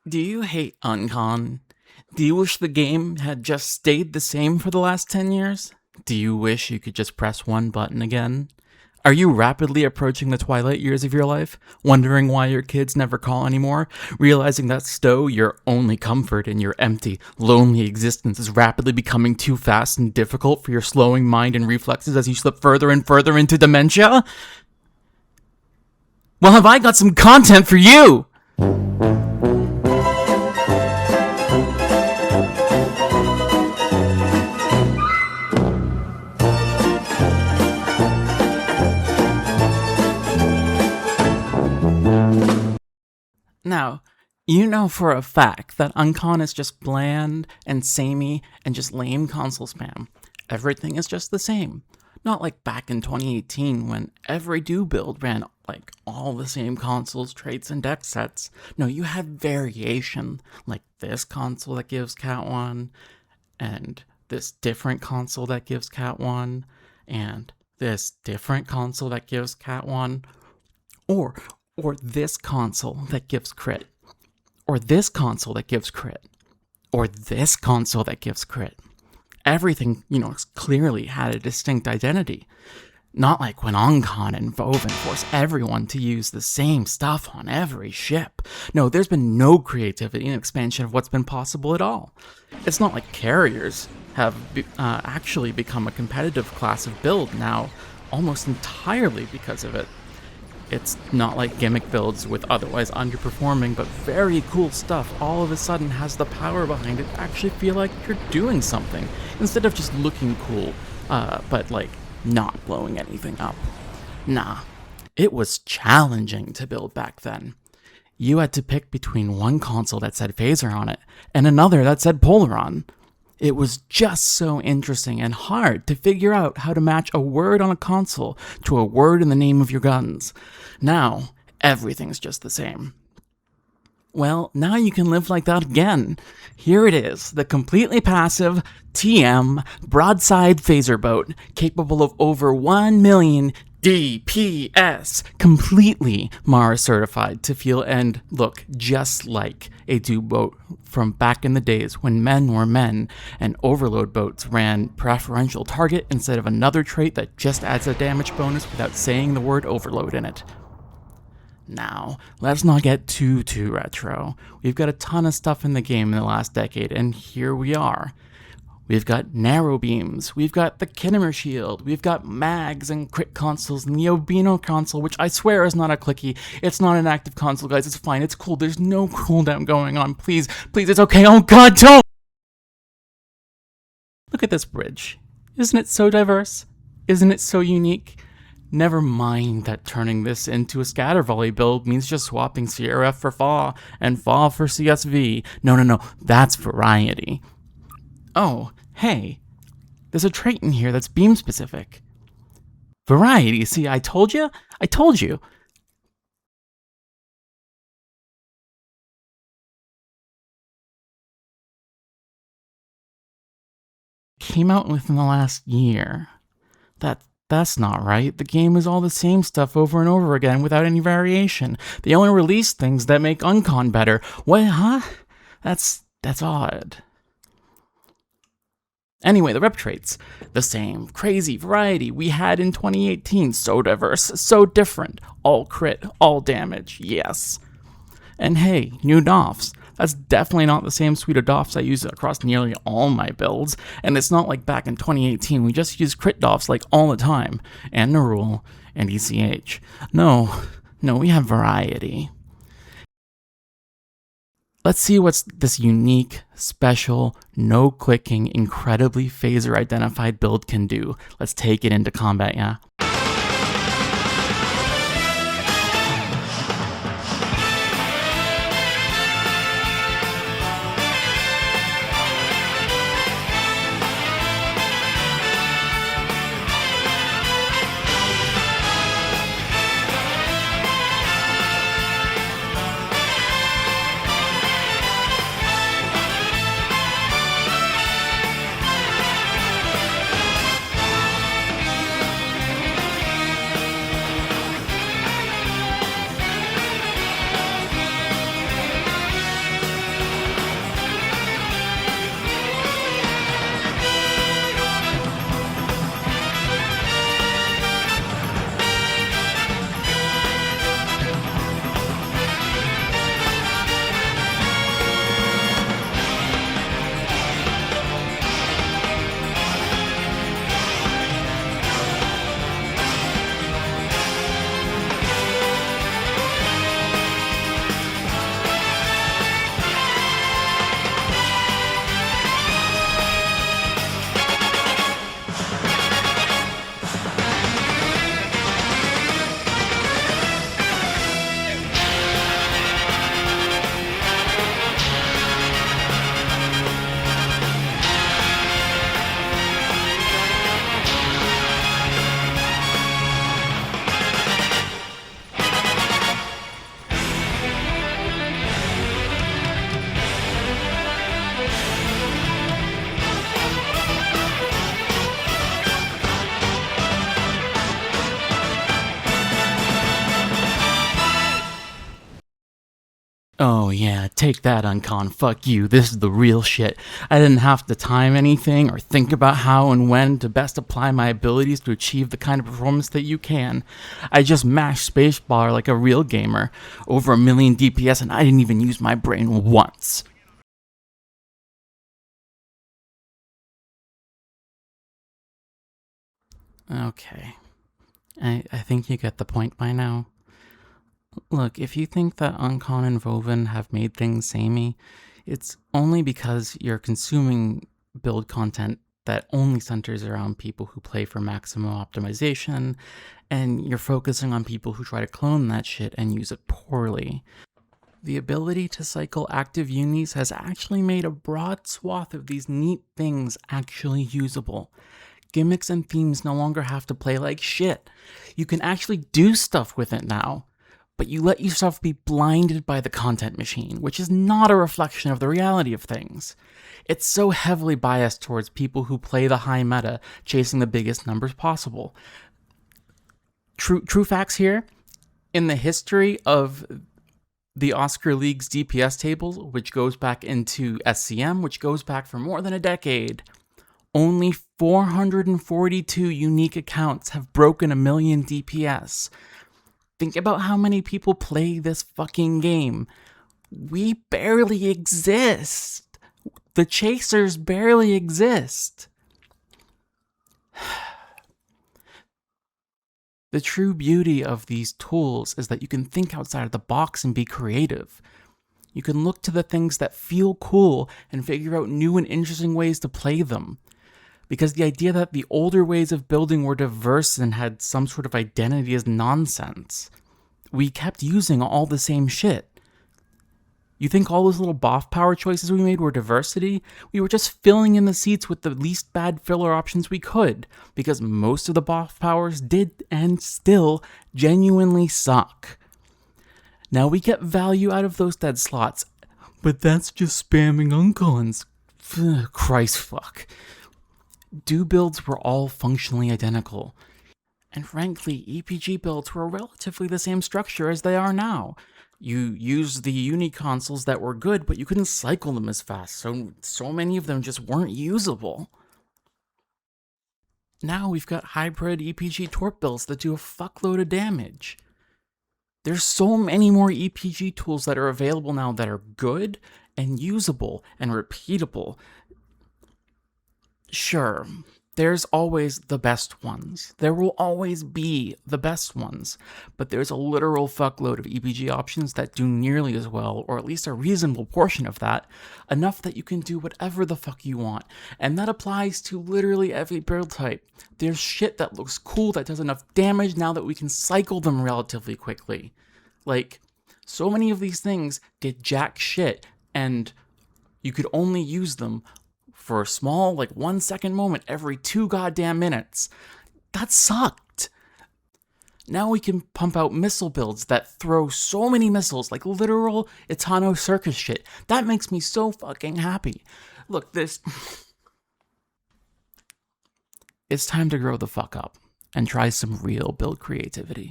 Do you hate uncon? Do you wish the game had just stayed the same for the last 10 years? Do you wish you could just press one button again? Are you rapidly approaching the twilight years of your life, wondering why your kids never call anymore, realizing that Stowe, your only comfort in your empty, lonely existence, is rapidly becoming too fast and difficult for your slowing mind and reflexes as you slip further and further into dementia? Well, have I got some content for you? Now, you know for a fact that uncon is just bland and samey and just lame console spam. Everything is just the same. Not like back in 2018 when every do build ran like all the same consoles, traits, and deck sets. No, you had variation, like this console that gives Cat 1, and this different console that gives Cat 1, and this different console that gives Cat 1, or this console that gives crit, or this console that gives crit, or this console that gives crit. Everything, clearly had a distinct identity. Not like when Uncon and Voven force everyone to use the same stuff on every ship. No, there's been no creativity and expansion of what's been possible at all. It's not like carriers have actually become a competitive class of build now, almost entirely because of it. It's not like gimmick builds with otherwise underperforming but very cool stuff all of a sudden has the power behind it to actually feel like you're doing something, instead of just looking cool, but not blowing anything up. Nah, it was challenging to build back then. You had to pick between one console that said Phaser on it and another that said Polaron. It was just so interesting and hard to figure out how to match a word on a console to a word in the name of your guns. Now, everything's just the same. Well, now you can live like that again. Here it is, the completely passive TM broadside phaser boat, capable of over 1 million DPS, completely Mara certified to feel and look just like a do boat from back in the days when men were men and overload boats ran preferential target instead of another trait that just adds a damage bonus without saying the word overload in it. Now, let's not get too retro. We've got a ton of stuff in the game in the last decade, and here we are. We've got narrow beams, we've got the Kinnemer shield, we've got mags and crit consoles, and the Obino console, which I swear is not a clicky. It's not an active console, guys. It's fine. It's cool. There's no cooldown going on. Please, it's okay. Oh god, don't! Look at this bridge. Isn't it so diverse? Isn't it so unique? Never mind that turning this into a scatter volley build means just swapping CRF for FA and FA for CSV. No, that's variety. Oh, hey, there's a trait in here that's beam specific. Variety, see, I told you. Came out within the last year. That's not right. The game is all the same stuff over and over again without any variation. They only release things that make uncon better. What, huh? That's odd. Anyway, the rep traits. The same crazy variety we had in 2018. So diverse, so different. All crit, all damage, yes. And hey, new doffs. That's definitely not the same suite of doffs I use across nearly all my builds, and it's not like back in 2018 we just used crit doffs like all the time, and Nerul, and ECH. No, we have variety. Let's see what this unique, special, no-clicking, incredibly phaser-identified build can do. Let's take it into combat, yeah? yeah, take that, uncon. Fuck you. This is the real shit. I didn't have to time anything or think about how and when to best apply my abilities to achieve the kind of performance that you can. I just mashed spacebar like a real gamer, over a million DPS, and I didn't even use my brain once. Okay. I think you get the point by now. Look, if you think that Uncon and Voven have made things samey, it's only because you're consuming build content that only centers around people who play for maximum optimization, and you're focusing on people who try to clone that shit and use it poorly. The ability to cycle active unis has actually made a broad swath of these neat things actually usable. Gimmicks and themes no longer have to play like shit. You can actually do stuff with it now. But you let yourself be blinded by the content machine, which is not a reflection of the reality of things. It's so heavily biased towards people who play the high meta, chasing the biggest numbers possible. True facts here, in the history of the Oscar League's DPS tables, which goes back into SCM, which goes back for more than a decade, only 442 unique accounts have broken a million DPS. Think about how many people play this fucking game. We barely exist. The chasers barely exist. The true beauty of these tools is that you can think outside of the box and be creative. You can look to the things that feel cool and figure out new and interesting ways to play them. Because the idea that the older ways of building were diverse and had some sort of identity is nonsense. We kept using all the same shit. You think all those little buff power choices we made were diversity? We were just filling in the seats with the least bad filler options we could, because most of the buff powers did and still genuinely suck. Now we get value out of those dead slots, but that's just spamming uncons. Christ fuck. Do builds were all functionally identical. And frankly, EPG builds were relatively the same structure as they are now. You used the uni consoles that were good, but you couldn't cycle them as fast, so many of them just weren't usable. Now we've got hybrid EPG torp builds that do a fuckload of damage. There's so many more EPG tools that are available now that are good and usable and repeatable. Sure, there's always the best ones. There will always be the best ones. But there's a literal fuckload of EPG options that do nearly as well, or at least a reasonable portion of that, enough that you can do whatever the fuck you want. And that applies to literally every build type. There's shit that looks cool that does enough damage now that we can cycle them relatively quickly. Like, so many of these things did jack shit, and you could only use them for a small, 1 second moment every 2 goddamn minutes. That sucked. Now we can pump out missile builds that throw so many missiles, like literal Itano circus shit. That makes me so fucking happy. Look, it's time to grow the fuck up and try some real build creativity.